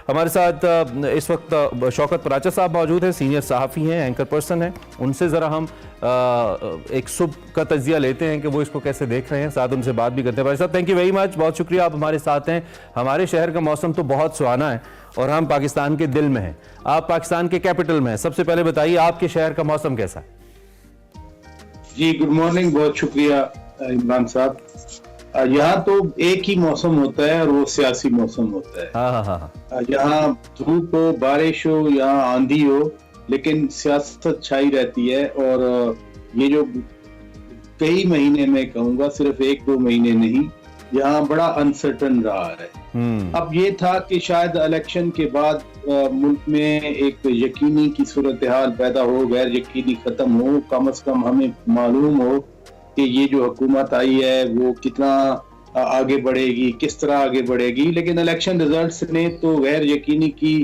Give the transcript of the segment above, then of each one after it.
हमारे साथ इस वक्त शौकत पराचा साहब मौजूद हैं, सीनियर सहाफ़ी हैं, एंकर पर्सन हैं। उनसे ज़रा हम एक सुबह का तजिया लेते हैं कि वो इसको कैसे देख रहे हैं, साथ उनसे बात भी करते हैं। भाई साहब, थैंक यू वेरी मच, बहुत शुक्रिया आप हमारे साथ हैं। हमारे शहर का मौसम तो बहुत सुहाना है और हम पाकिस्तान के दिल में हैं, आप पाकिस्तान के कैपिटल में हैं। सबसे पहले बताइए आपके शहर का मौसम कैसा है? जी गुड मॉर्निंग, बहुत शुक्रिया इमरान साहब। यहाँ तो एक ही मौसम होता है और वो सियासी मौसम होता है। हाँ। यहाँ धूप हो, बारिश हो, यहाँ आंधी हो, लेकिन सियासत छाई रहती है। और ये जो कई महीने में कहूँगा, सिर्फ 1-2 महीने नहीं, यहाँ बड़ा अनसर्टन रहा है। अब ये था कि शायद इलेक्शन के बाद मुल्क में एक यकीनी की सूरत हाल पैदा हो, गैर यकीनी खत्म हो, कम से कम हमें मालूम हो कि ये जो हुकूमत आई है वो कितना आगे बढ़ेगी, किस तरह आगे बढ़ेगी। लेकिन इलेक्शन रिजल्ट्स ने तो गैर यकीनी की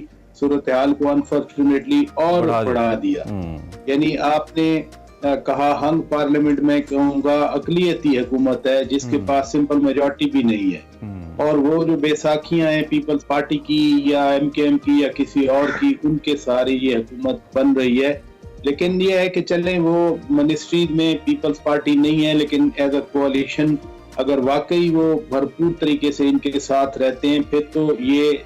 सूरत हाल को अनफॉर्चुनेटली और बढ़ा दिया। यानी आपने कहा हंग पार्लियामेंट में कहूँगा अकलियती हुकूमत है जिसके पास सिंपल मेजॉरिटी भी नहीं है, और वो जो बैसाखियां हैं पीपल्स पार्टी की या MKM की या किसी और की, उनके सारी ये हुकूमत बन रही है। लेकिन ये है कि चलें, वो मिनिस्ट्री में पीपल्स पार्टी नहीं है, लेकिन एज अ कोalition अगर वाकई वो भरपूर तरीके से इनके साथ रहते हैं फिर तो ये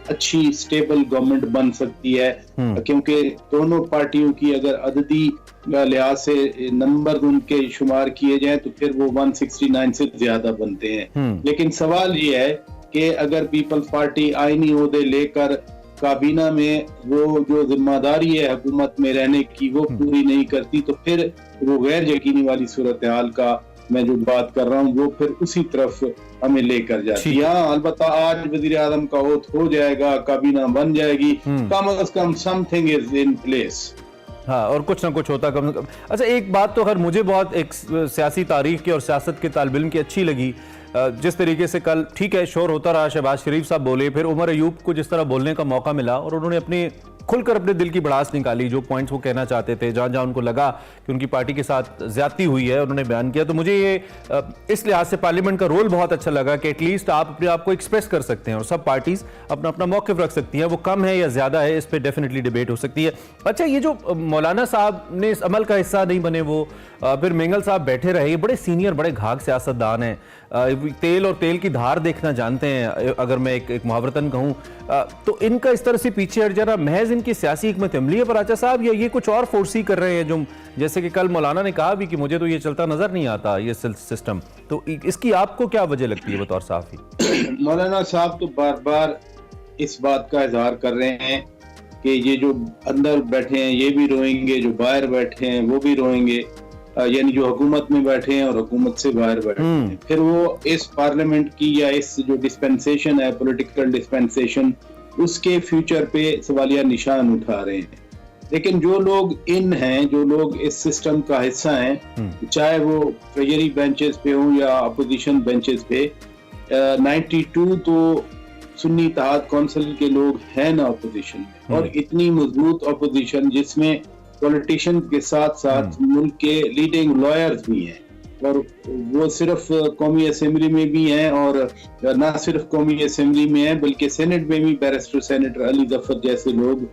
अच्छी स्टेबल गवर्नमेंट बन सकती है। क्योंकि दोनों पार्टियों की अगर अददी लिहाज से नंबर उनके शुमार किए जाएं तो फिर वो 169 से ज्यादा बनते हैं। लेकिन सवाल ये है कि अगर पीपल्स पार्टी आईनी ओहदे लेकर काबीना में वो जो जिम्मेदारी है हुकूमत में रहने की वो पूरी नहीं करती, तो फिर वो गैर यकीनी वाली सूरत हाल का मैं जो बात कर रहा हूँ वो फिर उसी तरफ हमें लेकर जाती है। हाँ, अलबत्ता आज वजीर आजम का ओथ हो जाएगा, काबीना बन जाएगी, come as come something is in place. हाँ, और कुछ ना कुछ होता कम से कम। अच्छा, एक बात तो खैर मुझे बहुत एक सियासी तारीख की और सियासत के तालिब इल्म की अच्छी लगी, जिस तरीके से कल ठीक है शोर होता रहा, शहबाज शरीफ साहब बोले, फिर उमर अयूब को जिस तरह बोलने का मौका मिला और उन्होंने अपनी खुलकर अपने दिल की भड़ास निकाली, जो पॉइंट्स वो कहना चाहते थे, जहां जहां उनको लगा कि उनकी पार्टी के साथ ज्यादती हुई है उन्होंने बयान किया। तो मुझे ये इस लिहाज से पार्लियामेंट का रोल बहुत अच्छा लगा कि एटलीस्ट आप अपने आप को एक्सप्रेस कर सकते हैं और सब पार्टीज अपना अपना मौक़िफ़ रख सकती हैं। वो कम है या ज्यादा है, इस पर डेफिनेटली डिबेट हो सकती है। अच्छा, ये जो मौलाना साहब ने इस अमल का हिस्सा नहीं बने, वो फिर मेंगल साहब बैठे रहे, ये बड़े सीनियर बड़े घाघ सियासतदान हैं, तेल और तेल की धार देखना जानते हैं, अगर मैं एक मुहावरतन कहूँ। तो इनका इस तरह से पीछे हट जाना महज इनकी सियासी हिकमत अमली है पराचा साहब, या ये कुछ और फोर्सी कर रहे हैं, जो जैसे कि कल मौलाना ने कहा भी कि मुझे तो ये चलता नजर नहीं आता ये सिस्टम, तो इसकी आपको क्या वजह लगती है बतौर साफी? मौलाना साहब तो बार बार इस बात का इजहार कर रहे हैं कि ये जो अंदर बैठे हैं ये भी रोएंगे, जो बाहर बैठे हैं वो भी रोएंगे, यानी जो हुकूमत में बैठे हैं और हुकूमत से बाहर बैठे हैं। फिर वो इस पार्लियामेंट की या इस जो डिस्पेंसेशन है, पॉलिटिकल डिस्पेंसेशन, उसके फ्यूचर पे सवालिया निशान उठा रहे हैं। लेकिन जो लोग हैं, जो लोग इस सिस्टम का हिस्सा हैं, चाहे वो ट्रेजरी बेंचेस पे हो या अपोजिशन बेंचेस पे, 92 तो सुन्नी इत्तेहाद कौंसिल के लोग हैं ना अपोजिशन में, और इतनी मजबूत अपोजिशन जिसमें पॉलिटिशियन के साथ साथ मुल्क के लीडिंग लॉयर्स भी हैं, और वो सिर्फ कौमी असेंबली में भी हैं, और ना सिर्फ कौमी असेंबली में हैं बल्कि सेनेट में भी बैरिस्टर सेनेटर अली जफर जैसे लोग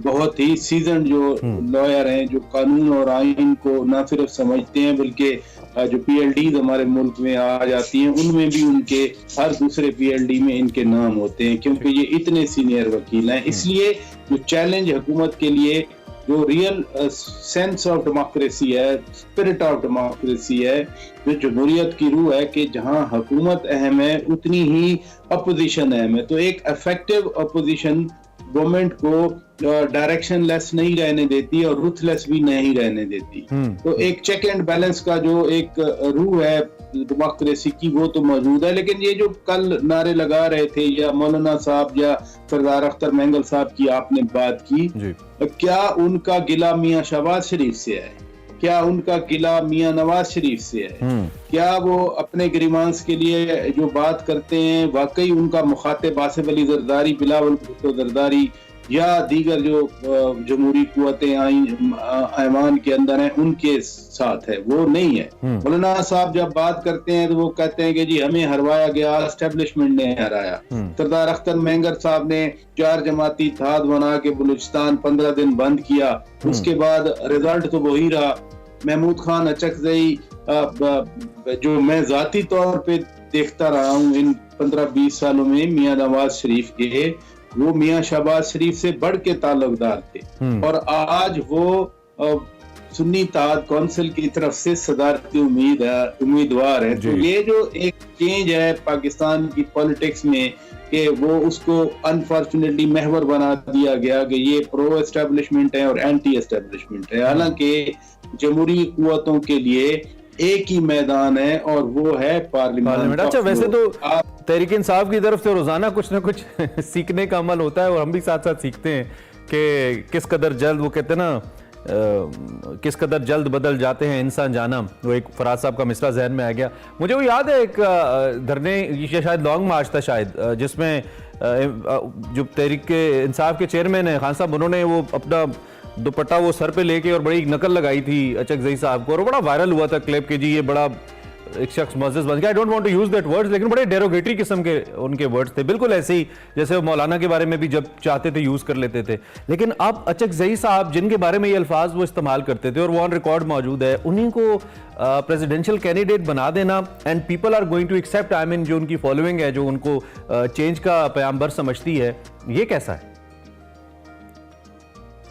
बहुत ही सीजन जो लॉयर हैं, जो कानून और आइन को ना सिर्फ समझते हैं बल्कि जो PLDs हमारे मुल्क में आ जाती हैं उनमें भी उनके हर दूसरे PLD में इनके नाम होते हैं, क्योंकि ये इतने सीनियर वकील हैं। इसलिए जो चैलेंज हुकूमत के लिए, जो रियल सेंस ऑफ डेमोक्रेसी है, स्पिरिट ऑफ डेमोक्रेसी है, जो जमहूरियत की रूह है कि जहां हुकूमत अहम है उतनी ही अपोजिशन अहम है। तो एक इफेक्टिव अपोजिशन गवर्नमेंट को डायरेक्शन लेस नहीं रहने देती और रुथलेस भी नहीं रहने देती। तो एक चेक एंड बैलेंस का जो एक रूह है डेमोक्रेसी की वो तो मौजूद है। लेकिन ये जो कल नारे लगा रहे थे, या मौलाना साहब या सरदार अख्तर मेंगल साहब की आपने बात की, क्या उनका गिला मियां शहबाज शरीफ से है? क्या उनका गिला मियां नवाज शरीफ से है? क्या वो अपने ग्रीवांस के लिए जो बात करते हैं वाकई उनका मुखातिब आसिफ अली जरदारी, बिलावल भुट्टो जरदारी या दीगर जो जमहूरी कुव्वतें ऐवान के अंदर हैं उनके साथ है, वो नहीं है। मौलाना साहब जब बात करते हैं तो वो कहते हैं कि जी हमें हरवाया गया, एस्टेब्लिशमेंट ने हराया। सरदार अख्तर मेंगर साहब ने 4 जमाती इत्तेहाद बना के बलूचिस्तान 15 दिन बंद किया, उसके बाद रिजल्ट तो वही रहा। महमूद खान अचकजई जो मैं जाती तौर पे देखता रहा हूँ इन 15-20 सालों में मियां नवाज शरीफ के, वो मियां शहबाज शरीफ से बढ़ के ताल्लुकदार थे और आज वो सुन्नी इत्तेहाद काउंसिल की तरफ से सदारती उम्मीदवार है। तो ये जो एक चेंज है पाकिस्तान की पॉलिटिक्स में कि वो उसको अनफॉर्चुनेटली महवर बना दिया गया कि ये प्रो एस्टेब्लिशमेंट है और एंटी एस्टेब्लिशमेंट है, हालांकि जमहूरी कुव्वतों के लिए एक ही मैदान है और वो है पार्लियामेंट। अच्छा, वैसे तो तहरीक इंसाफ की तरफ से रोजाना कुछ ना कुछ सीखने का अमल होता है और हम भी साथ साथ सीखते हैं कि किस कदर जल्द, वो कहते हैं ना, किस कदर जल्द बदल जाते हैं इंसान जाना। वो एक फराज साहब का मिसरा जहन में आ गया। मुझे वो याद है एक धरने, ये शायद लॉन्ग मार्च था शायद, जिसमें जो तहरीक के इंसाफ के चेयरमैन है खान साहब, उन्होंने वो अपना दुपट्टा वो सर पे लेके और बड़ी नकल लगाई थी अचकजई साहब को और बड़ा वायरल हुआ था क्लिप कि जी ये बड़ा एक शख्स मुअज़्ज़िज़ बन गया। I don't want to use that words, लेकिन बड़े डेरोगेटरी किस्म के उनके वर्ड्स थे, बिल्कुल ऐसे ही जैसे वो मौलाना के बारे में भी जब चाहते थे यूज कर लेते थे। लेकिन अब अचकजई साहब जिनके बारे में ये अल्फाज वो इस्तेमाल करते थे और वो ऑन रिकॉर्ड मौजूद है, उन्हीं को प्रेसिडेंशियल कैंडिडेट बना देना and people are going to accept, I mean जो उनकी फॉलोइंग है, जो उनको चेंज का पैगंबर समझती है, ये कैसा है?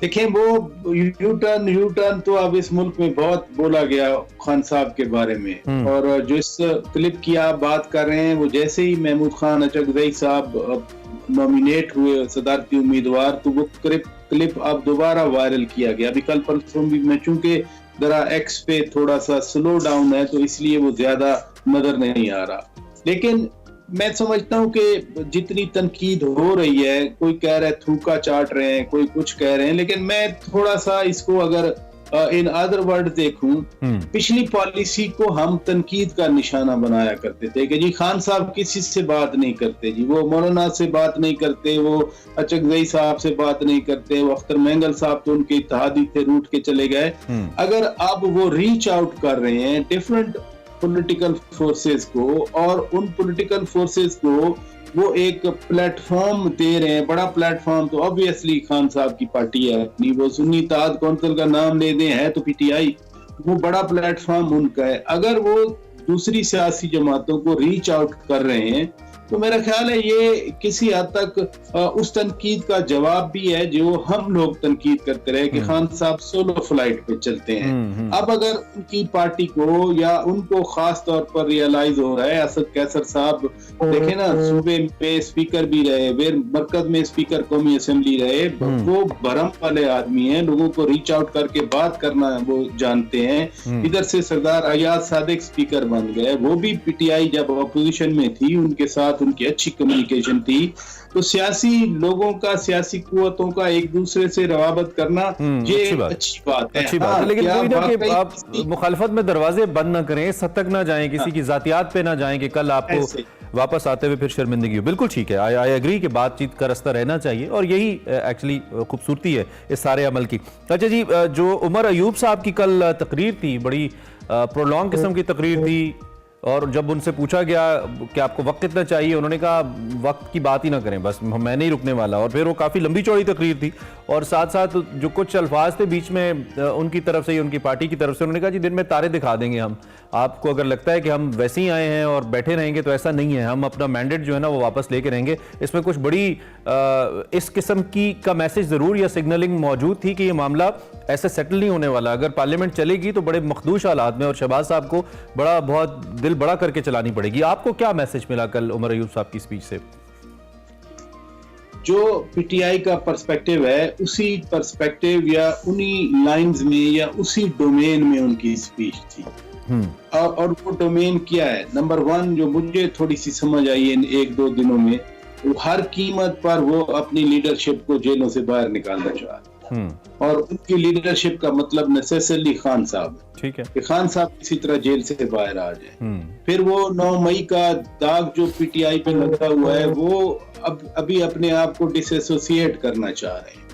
देखें, वो यू टर्न तो अब इस मुल्क में बहुत बोला गया खान साहब के बारे में, और जिस क्लिप की आप बात कर रहे हैं वो जैसे ही महमूद खान अचकजई साहब नॉमिनेट हुए सदारती उम्मीदवार, तो वो क्लिप अब दोबारा वायरल किया गया। अभी कल परसों भी, मैं चूंकि जरा एक्स पे थोड़ा सा स्लो डाउन है तो इसलिए वो ज्यादा नजर नहीं आ रहा, लेकिन मैं समझता हूं कि जितनी तनकीद हो रही है, कोई कह रहा है थूका चाट रहे हैं, कोई कुछ कह रहे हैं, लेकिन मैं थोड़ा सा इसको अगर इन अदर वर्ड देखूं, पिछली पॉलिसी को हम तनकीद का निशाना बनाया करते थे कि जी खान साहब किसी से बात नहीं करते, जी वो मौलाना से बात नहीं करते, वो अचकजई साहब से बात नहीं करते, वो अख्तर मेंगल साहब तो उनके इत्तेहादी थे, रूठ के चले गए। अगर अब वो रीच आउट कर रहे हैं डिफरेंट पॉलिटिकल फोर्सेस को और उन पॉलिटिकल फोर्सेस को वो एक प्लेटफॉर्म दे रहे हैं, बड़ा प्लेटफॉर्म, तो ऑब्वियसली खान साहब की पार्टी है अपनी, वो सुन्नी इत्तेहाद काउंसिल का नाम ले दें, है तो पीटीआई, वो बड़ा प्लेटफॉर्म उनका है। अगर वो दूसरी सियासी जमातों को रीच आउट कर रहे हैं तो मेरा ख्याल है ये किसी हद तक उस तनकीद का जवाब भी है जो हम लोग तनकीद करते रहे कि खान साहब सोलो फ्लाइट पे चलते हैं। अब अगर उनकी पार्टी को या उनको खास तौर पर रियलाइज हो रहा है, असद कैसर साहब देखे ना, सूबे में स्पीकर भी रहे, वे मरकज में स्पीकर कौमी असेंबली रहे, वो भरम वाले आदमी हैं, लोगों को रीच आउट करके बात करना वो जानते हैं। इधर से सरदार अयाज सादिक स्पीकर बन गए, वो भी पीटीआई जब ऑपोजिशन में थी उनके साथ उनकी अच्छी कम्युनिकेशन थी। तो सियासी लोगों का, सियासी कुव्वतों का एक दूसरे से रवाबत करना ये अच्छी बात है, अच्छी बात है, लेकिन कोई ना कि आप मुखालफत में दरवाजे बंद ना करें, सतक ना जाएं, किसी की जातियात पे ना जाएं कि कल आपको वापस आते हुए फिर शर्मिंदगी हो। बिल्कुल ठीक है, आई एग्री कि बातचीत का रास्ता रहना चाहिए और यही एक्चुअली खूबसूरती है इस सारे अमल की। अच्छा जी, जो उमर अयूब साहब की कल तकरीर थी, बड़ी प्रोलॉन्ग किस्म की तकरीर थी, और जब उनसे पूछा गया कि आपको वक्त कितना चाहिए, उन्होंने कहा वक्त की बात ही ना करें, बस मैं नहीं रुकने वाला। और फिर वो काफ़ी लंबी चौड़ी तकरीर थी और साथ साथ जो कुछ अल्फाज थे बीच में उनकी तरफ से, उनकी पार्टी की तरफ से, उन्होंने कहा जी दिन में तारे दिखा देंगे हम आपको, अगर लगता है कि हम वैसे ही आए हैं और बैठे रहेंगे तो ऐसा नहीं है, हम अपना मैंडेट जो है ना वो वापस लेके रहेंगे। इसमें कुछ बड़ी इस किस्म की का मैसेज ज़रूर या सिग्नलिंग मौजूद थी कि ये मामला ऐसे सेटल नहीं होने वाला, अगर पार्लियामेंट चलेगी तो बड़े मखदूश हालात में और शहबाज साहब को बड़ा बहुत दिल बड़ा करके चलानी पड़ेगी। आपको क्या मैसेज मिला कल उमर अयूब साहब की स्पीच से? जो पीटीआई का पर्सपेक्टिव है उसी पर्सपेक्टिव या उन्हीं लाइंस में या उसी डोमेन में उनकी स्पीच थी। और वो डोमेन क्या है? नंबर 1 जो मुझे थोड़ी सी समझ आई इन 1-2 दिनों में, वो हर कीमत पर वो अपनी लीडरशिप को जेलों से बाहर निकालना चाहते, और उनकी लीडरशिप का मतलब नेसेसरली खान साहब, ठीक है, कि खान साहब किसी तरह जेल से बाहर आ जाए। फिर वो 9 मई का दाग जो पीटीआई पे लगा हुआ है, वो अभी अपने आप को डिसएसोसिएट करना चाह रहे हैं।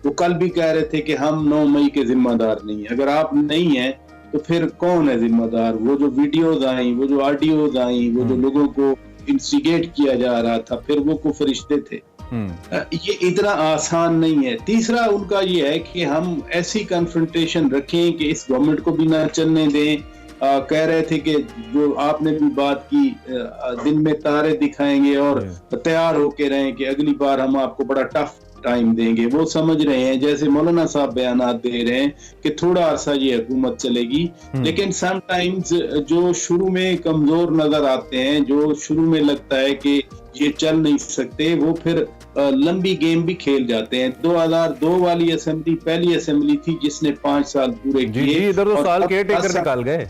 वो कल भी कह रहे थे कि हम 9 मई के जिम्मेदार नहीं है। अगर आप नहीं है तो फिर कौन है जिम्मेदार? वो जो वीडियोज आई, वो जो ऑडियोज आई, वो जो लोगों को इंस्टिगेट किया जा रहा था, फिर वो फरिश्ते थे। ये इतना आसान नहीं है। तीसरा उनका ये है कि हम ऐसी कन्फ्रंटेशन रखें कि इस गवर्नमेंट को भी ना चलने दें। कह रहे थे कि जो आपने भी बात की, दिन में तारे दिखाएंगे और तैयार होके रहें कि अगली बार हम आपको बड़ा टफ टाइम देंगे। वो समझ रहे हैं, जैसे मौलाना साहब बयानात दे रहे हैं कि थोड़ा अरसा ये हुकूमत चलेगी, लेकिन समटाइम्स जो शुरू में कमजोर नजर आते हैं, जो शुरू में लगता है कि ये चल नहीं सकते, वो फिर लंबी गेम भी खेल जाते हैं। 2002 वाली असेंबली पहली असेंबली थी जिसने 5 साल पूरे किए। इधर तो साल के टेकर निकाल गए।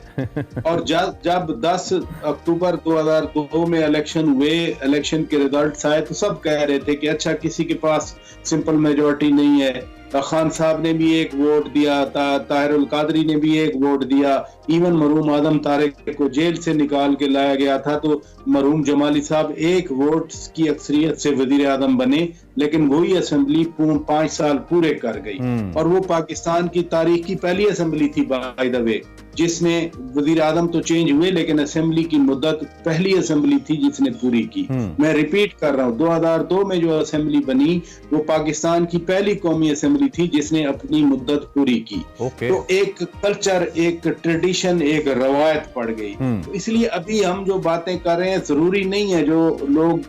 और जब 10 अक्टूबर 2002 में इलेक्शन हुए, इलेक्शन के रिजल्ट्स आए, तो सब कह रहे थे कि अच्छा किसी के पास सिंपल मेजोरिटी नहीं है। खान साहब ने भी एक वोट दिया, ताहिर उल कादरी ने भी एक वोट दिया, इवन मरहूम आदम तारिक को जेल से निकाल के लाया गया था, तो मरहूम जमाली साहब एक वोट की अक्सरियत से वजीर आजम बने, लेकिन वही असेंबली 5 साल पूरे कर गई। और वो पाकिस्तान की तारीख की पहली असेंबली थी बाय द वे, जिसने वजीर आजम तो चेंज हुए लेकिन असेंबली की मुद्दत पहली असेंबली थी जिसने पूरी की। मैं रिपीट कर रहा हूँ, 2002 में जो असेंबली बनी वो पाकिस्तान की पहली कौमी असेंबली थी जिसने अपनी मुद्दत पूरी की। तो एक कल्चर, एक ट्रेडिशन, एक रवायत पड़ गई। तो इसलिए अभी हम जो बातें कर रहे हैं, जरूरी नहीं है जो लोग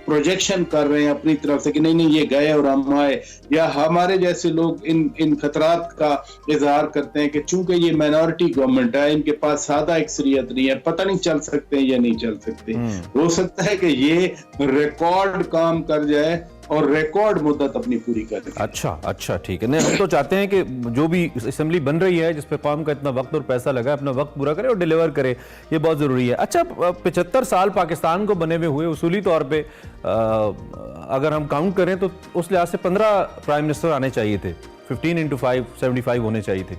प्रोजेक्शन कर रहे हैं अपनी तरफ से कि नहीं ये गए और हम आए, या हमारे जैसे लोग इन खतरात का इजहार करते हैं कि चूंकि ये माइनॉरिटी गवर्नमेंट है, इनके पास सादा अक्सरियत नहीं है, पता नहीं चल सकते हैं या नहीं चल सकते। हो सकता है कि ये रिकॉर्ड काम कर जाए और रिकॉर्ड मुद्दत अपनी पूरी कर। अच्छा, ठीक है। नहीं, हम तो चाहते हैं कि जो भी असेंबली बन रही है, जिस पे कौम का इतना वक्त और पैसा लगा है, अपना वक्त पूरा करे और डिलीवर करे, ये बहुत जरूरी है। अच्छा, 75 साल पाकिस्तान को बने हुए उसूली तौर पे अगर हम काउंट करें तो उस लिहाज से 15 प्राइम मिनिस्टर आने चाहिए थे, 15 into 5 75 होने चाहिए थे,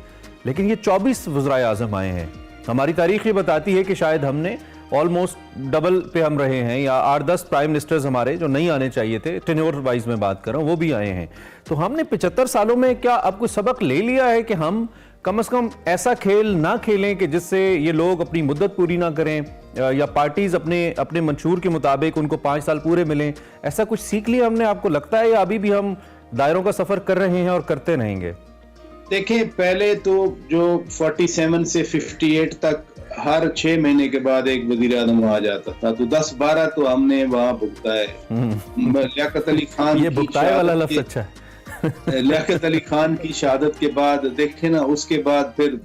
लेकिन ये 24 वज़राए आज़म आए हैं। हमारी तारीख ये बताती है कि शायद हमने ऑलमोस्ट डबल पे हम रहे हैं, या 8-10 प्राइम मिनिस्टर्स हमारे जो नहीं आने चाहिए थे, टेन्योर वाइज में बात कर रहा हूँ, वो भी आए हैं। तो हमने 75 सालों में क्या अब कुछ सबक ले लिया है कि हम कम से कम ऐसा खेल ना खेलें कि जिससे ये लोग अपनी मुद्दत पूरी ना करें, या पार्टीज अपने मंशूर के मुताबिक उनको 5 साल पूरे मिलें? ऐसा कुछ सीख लिया हमने, आपको लगता है, या अभी भी हम दायरों का सफर कर रहे हैं और करते रहेंगे? देखें, पहले तो जो 47 से 58 तक हर 6 महीने के बाद एक वजीर आजम आ जाता था, तो 10-12 तो हमने वहां भुगता है। लियाकत अली खान, ये भुगताए वाला लफ्ज अच्छा है। लियाकत अली खान की शहादत के बाद देखे ना, उसके बाद फिर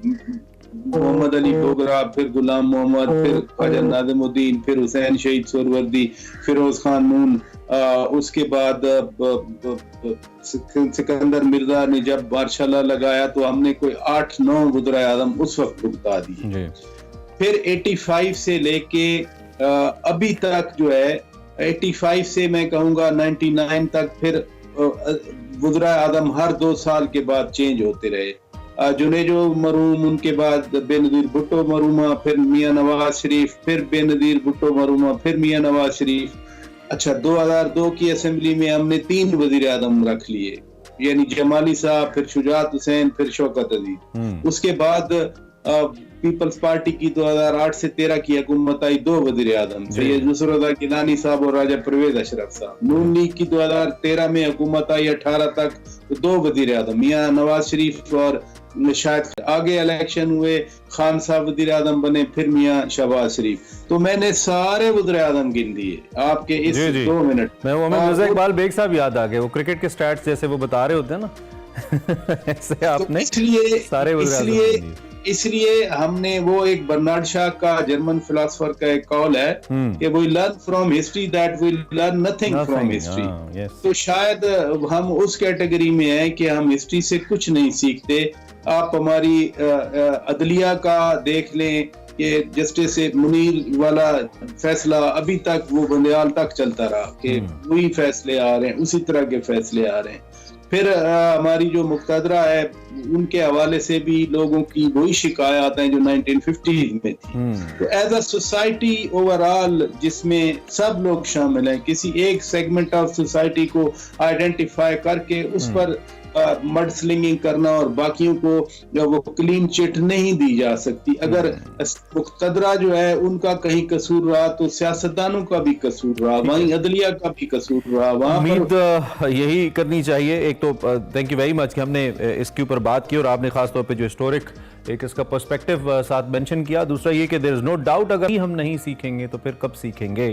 मोहम्मद अली बोगरा, फिर गुलाम मोहम्मद, फिर ख्वाजा नाज़िमुद्दीन, फिर हुसैन शहीद सोहरावर्दी, फिरोज खान नून, उसके बाद सिकंदर मिर्जा ने जब मार्शाल्लाह लगाया तो हमने कोई 8-9 वज़ीर आज़म उस वक्त भुगता दिए। फिर 85 से लेके अभी तक जो है, 85 से मैं कहूँगा 99 तक, फिर वज़ीर आज़म हर 2 साल के बाद चेंज होते रहे। जुनेजो मरूम, उनके बाद बेनज़ीर भुट्टो मरूमा, फिर मियां नवाज शरीफ, फिर बेनज़ीर भुट्टो मरूमा, फिर मियां नवाज शरीफ। अच्छा, 2002 की असेंबली में हमने 3 वज़ीर आज़म रख लिए, यानी जमाली साहब, फिर शुजात हुसैन, फिर शौकत अली। उसके बाद पीपल्स पार्टी की 2008 से 13 की हुकूमत आई, 2 वज़ीर आज़म, सैयद नुसरत गिलानी साहब और राजा परवेज अशरफ साहब। नून लीग की 2013 में हुकूमत आई 18 तक, तो 2 वज़ीर आज़म, मियां नवाज शरीफ, और शायद आगे इलेक्शन हुए, खान साहब वज़ीर आज़म बने, फिर मियां शहबाज शरीफ। तो मैंने सारे वज़ीर आज़म गिन दिए आपके इस 2 मिनट में। वो मिर्ज़ा इकबाल बेग साहब याद आ गए, वो क्रिकेट के स्टैट्स जैसे वो बता रहे होते हैं ना। ऐसे आपने इसलिए सारे वज़ीर इसलिए हमने वो एक बर्नार्ड शॉ का जर्मन फिलोसोफर का एक कॉल है कि we learn from history that we learn nothing from history. तो शायद हम उस कैटेगरी में हैं कि हम हिस्ट्री से कुछ नहीं सीखते। आप हमारी अदलिया का देख लें कि जस्टिस मुनीर वाला फैसला अभी तक वो बंदयाल तक चलता रहा कि वही फैसले आ रहे हैं, उसी तरह के फैसले आ रहे हैं। फिर हमारी जो मुक़तदरा है उनके हवाले से भी लोगों की वही शिकायत हैं जो 1950s में थी। तो एज अ सोसाइटी ओवरऑल जिसमें सब लोग शामिल हैं, किसी एक सेगमेंट ऑफ सोसाइटी को आइडेंटिफाई करके उस पर मड स्लिंगिंग करना और बाकियों को वो क्लीन चिट नहीं दी जा सकती। अगर मुक़तदरा जो है उनका कहीं कसूर रहा तो सियासतदानों का भी कसूर रहा, वहीं अदलिया का भी कसूर रहा। वहाँ उम्मीद यही करनी चाहिए। एक तो थैंक यू वेरी मच कि हमने इसके ऊपर बात की और आपने खास तौर पे जो हिस्टोरिक एक इसका पर्सपेक्टिव साथ मेंशन किया। दूसरा ये कि देयर इज नो डाउट अगर हम नहीं सीखेंगे तो फिर कब सीखेंगे।